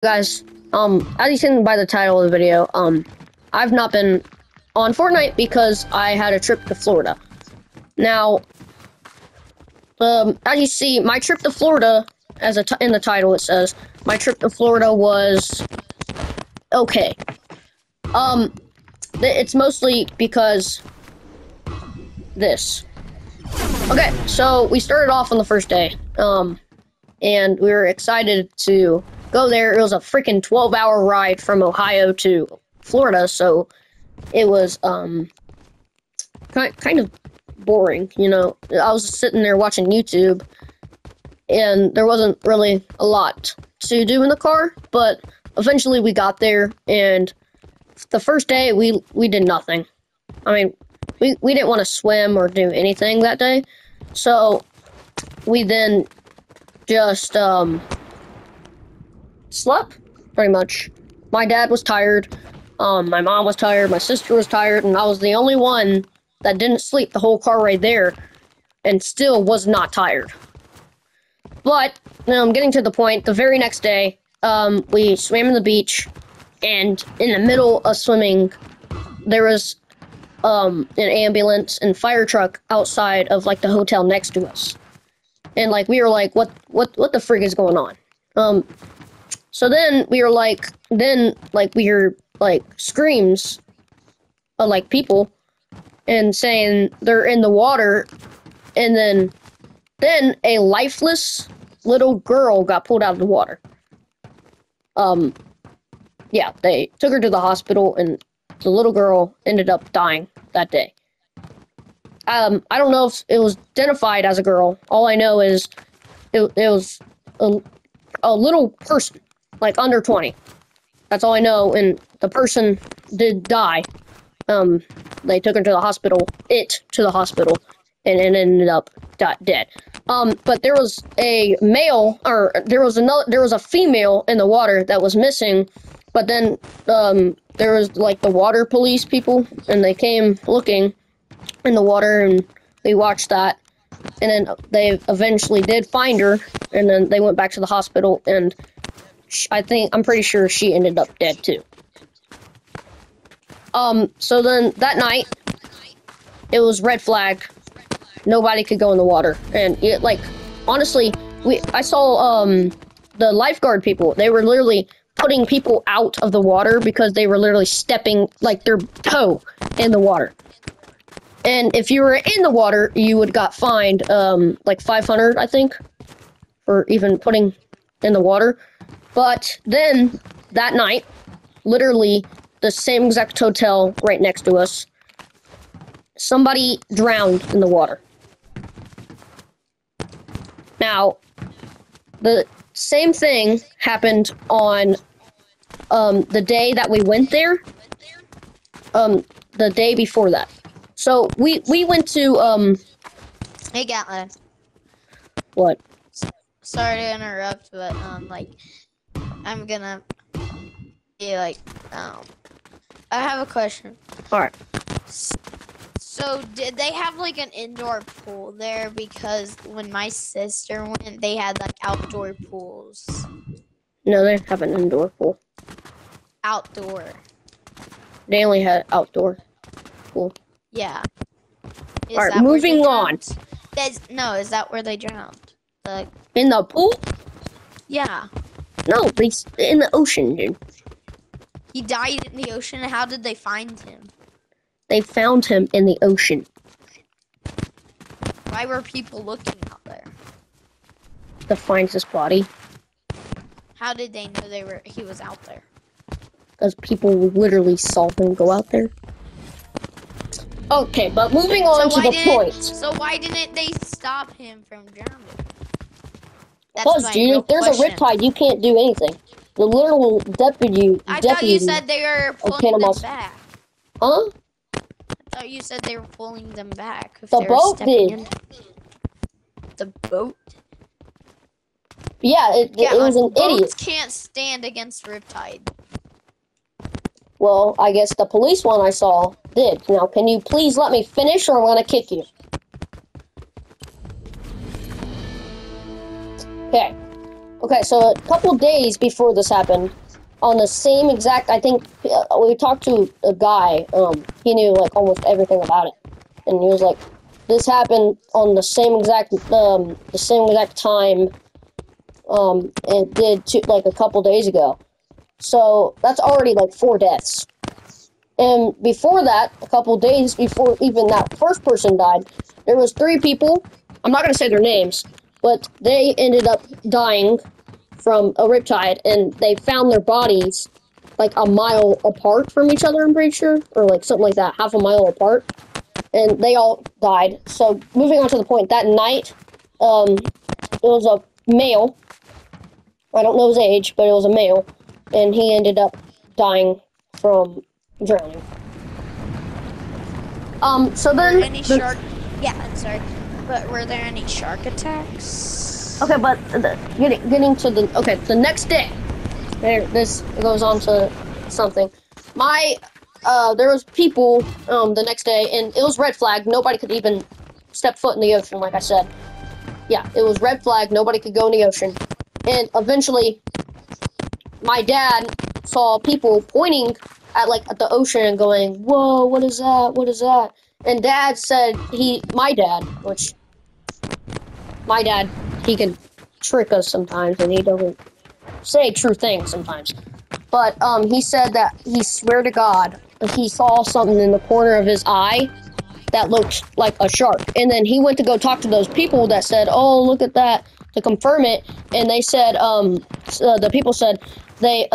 Guys, as you seen by the title of the video, I've not been on Fortnite because I had a trip to Florida. Now, as you see, my trip to Florida, in the title it says, my trip to Florida was okay. It's mostly because this. Okay, so we started off on the first day, and we were excited to go there. It was a freaking 12-hour ride from Ohio to Florida, so it was, kind of boring, you know? I was sitting there watching YouTube, and there wasn't really a lot to do in the car, but eventually we got there, and the first day, we did nothing. I mean, we didn't want to swim or do anything that day, so we then just, slept, pretty much. My dad was tired, my mom was tired, my sister was tired, and I was the only one that didn't sleep the whole car ride there, and still was not tired. But, getting to the point, the very next day, we swam in the beach, and in the middle of swimming, there was, an ambulance and fire truck outside of, like, the hotel next to us. And, like, we were like, what the frig is going on? So then we were like, we heard, like, screams of, like, people, and saying they're in the water, and then a lifeless little girl got pulled out of the water. Yeah, they took her to the hospital, and the little girl ended up dying that day. I don't know if it was identified as a girl. All I know is it was a little person, like under 20. That's all I know, and the person did die. They took her to the hospital, and it ended up dead. But there was a male, or there was a female in the water that was missing, but then, there was, like, the water police people, and they came looking in the water, and they watched that, and then they eventually did find her, and then they went back to the hospital, and I'm pretty sure she ended up dead, too. So then, that night, it was red flag. Nobody could go in the water, and, honestly, I saw, the lifeguard people, they were literally putting people out of the water because they were literally stepping, like, their toe in the water. And if you were in the water, you would got fined, like 500, I think, for even putting in the water. But then, that night, literally, the same exact hotel right next to us, somebody drowned in the water. Now, the same thing happened on, the day that we went there, the day before that. So, we went to, Hey, Gatlin. What? Sorry to interrupt, but, I'm gonna be like, I have a question. Alright. So, did they have, like, an indoor pool there? Because when my sister went, they had, like, outdoor pools. No, they have an indoor pool. Outdoor. They only had outdoor pool. Yeah. Alright, moving on. Is that where they drowned? In the pool? Yeah. No, in the ocean, dude. He died in the ocean. How did they find him? They found him in the ocean. Why were people looking out there? To find his body. How did they know he was out there? Because people literally saw him go out there. Okay, but moving on to the point. So why didn't they stop him from drowning? Because, dude, if there's a riptide, you can't do anything. The literal deputy... I thought you said they were pulling them back. Huh? I thought you said they were pulling them back. The boat did. The boat? Yeah, it was an idiot. Boats can't stand against riptide. Well, I guess the police one I saw did. Now, can you please let me finish, or I'm gonna kick you? Okay. Okay, so a couple days before this happened, on the same exact, I think we talked to a guy. He knew like almost everything about it, and he was like, "This happened on the same exact time. It did like a couple days ago. So that's already like 4 deaths. And before that, a couple days before even that first person died, there was 3 people. I'm not gonna say their names, but they ended up dying from a riptide, and they found their bodies like a mile apart from each other, I'm pretty sure, or like something like that, half a mile apart, and they all died. So moving on to the point, that night, it was a male. I don't know his age, but it was a male, and he ended up dying from drowning. So then Any shark? Yeah, I'm sorry, but were there any shark attacks? Okay, but getting to the next day, this goes on to something. There was people the next day, and it was red flag. Nobody could even step foot in the ocean, like I said. Yeah, it was red flag. Nobody could go in the ocean. And eventually, my dad saw people pointing at the ocean and going, "Whoa, what is that? What is that?" And Dad said my dad, he can trick us sometimes, and he doesn't say true things sometimes. But he said that he swear to God he saw something in the corner of his eye that looked like a shark. And then he went to go talk to those people that said, "Oh, look at that," to confirm it. And they said, the people said they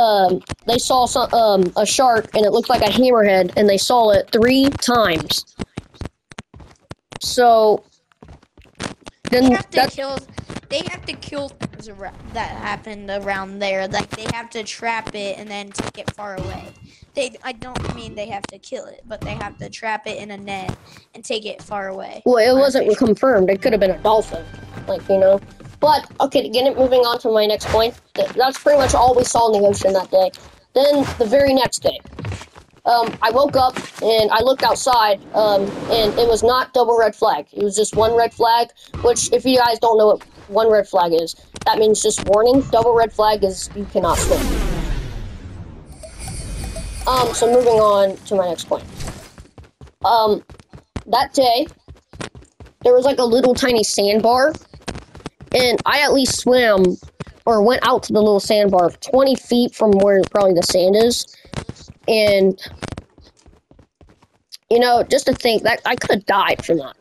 saw a shark, and it looked like a hammerhead, and they saw it 3 times. So then They have to kill things that happened around there. Like they have to trap it and then take it far away. I don't mean they have to kill it, but they have to trap it in a net and take it far away. Well, it wasn't confirmed. It could have been a dolphin, But, okay, moving on to my next point. That's pretty much all we saw in the ocean that day. Then, the very next day, I woke up and I looked outside, and it was not double red flag. It was just 1 red flag, which, if you guys don't know what 1 red flag is, that means just warning. Double red flag is you cannot swim. So moving on to my next point. That day, there was like a little tiny sandbar, and I at least swam, or went out to the little sandbar 20 feet from where probably the sand is, and, just to think that I could have died from that.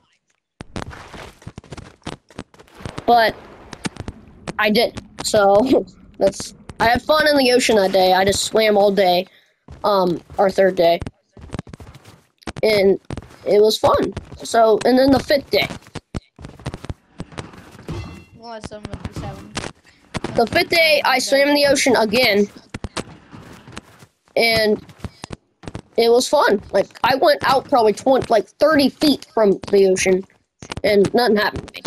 But I didn't, so I had fun in the ocean that day. I just swam all day, our 3rd day, and it was fun. So, and then the 5th day. The 5th day, I swam in the ocean again, and it was fun. Like, I went out probably 30 feet from the ocean, and nothing happened to me.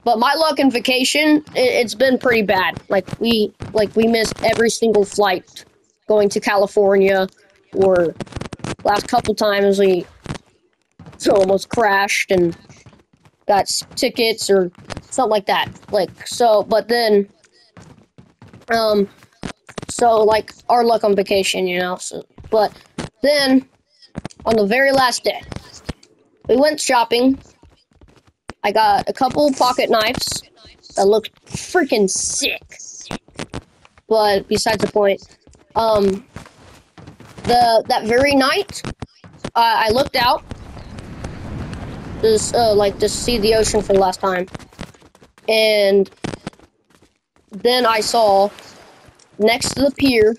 But my luck in vacation, it's been pretty bad. We missed every single flight going to California, or last couple times we almost crashed and got tickets or something like that. But then, our luck on vacation, but then, on the very last day, we went shopping. I got a couple pocket knives that looked freaking sick. But besides the point, that very night, I looked out, to see the ocean for the last time, and then I saw next to the pier,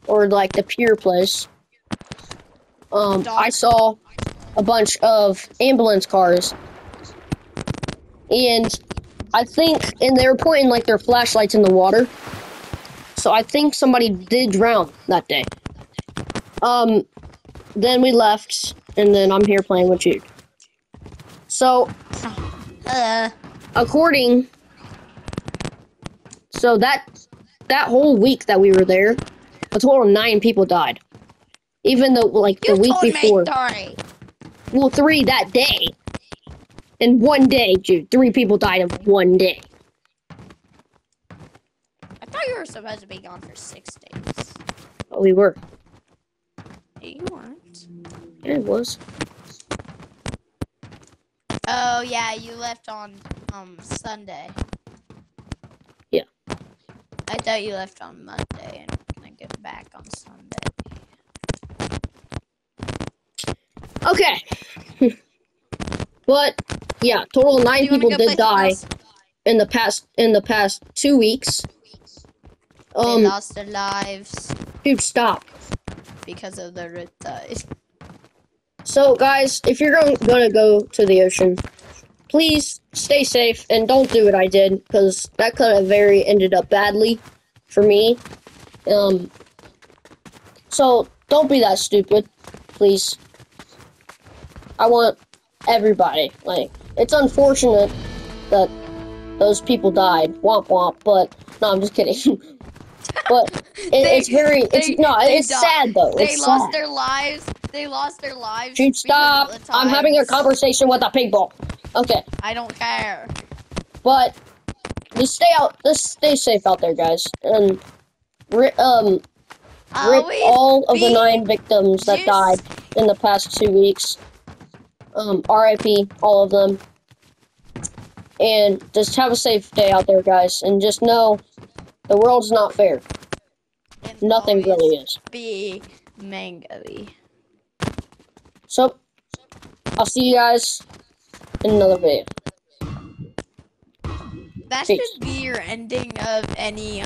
or the pier place, I saw a bunch of ambulance cars, and they were pointing their flashlights in the water, so I think somebody did drown that day. Then we left, and then I'm here playing with you. So, that whole week that we were there, a total of 9 people died. Even though, the week before. Well, 3 that day. In 1 day, dude. 3 people died in 1 day. supposed to be gone for 6 days. Oh, we were. You weren't. Yeah, it was. Oh yeah, you left on Sunday. Yeah. I thought you left on Monday and gonna get back on Sunday. Okay. But yeah, total of 9 Do you wanna people go did play something die else? in the past 2 weeks. They lost their lives Dude, stop. because of the riptide. So, guys, if you're gonna go to the ocean, please stay safe and don't do what I did, because that could have very ended up badly for me. So don't be that stupid, please. I want everybody. Like, it's unfortunate that those people died. Womp womp. But no, I'm just kidding. But it's sad though. They It's lost sad. their lives. They lost their lives. Dude, because stop! of the I'm having a tides. conversation with a pig ball. Okay, I don't care. but just stay safe out there, guys, and rip Always all of the be 9 victims that died in the past 2 weeks. RIP, all of them. And just have a safe day out there, guys, and just know the world's not fair. and Nothing always really is. be mango-y. So, I'll see you guys in another video. That Peace. should be your ending of any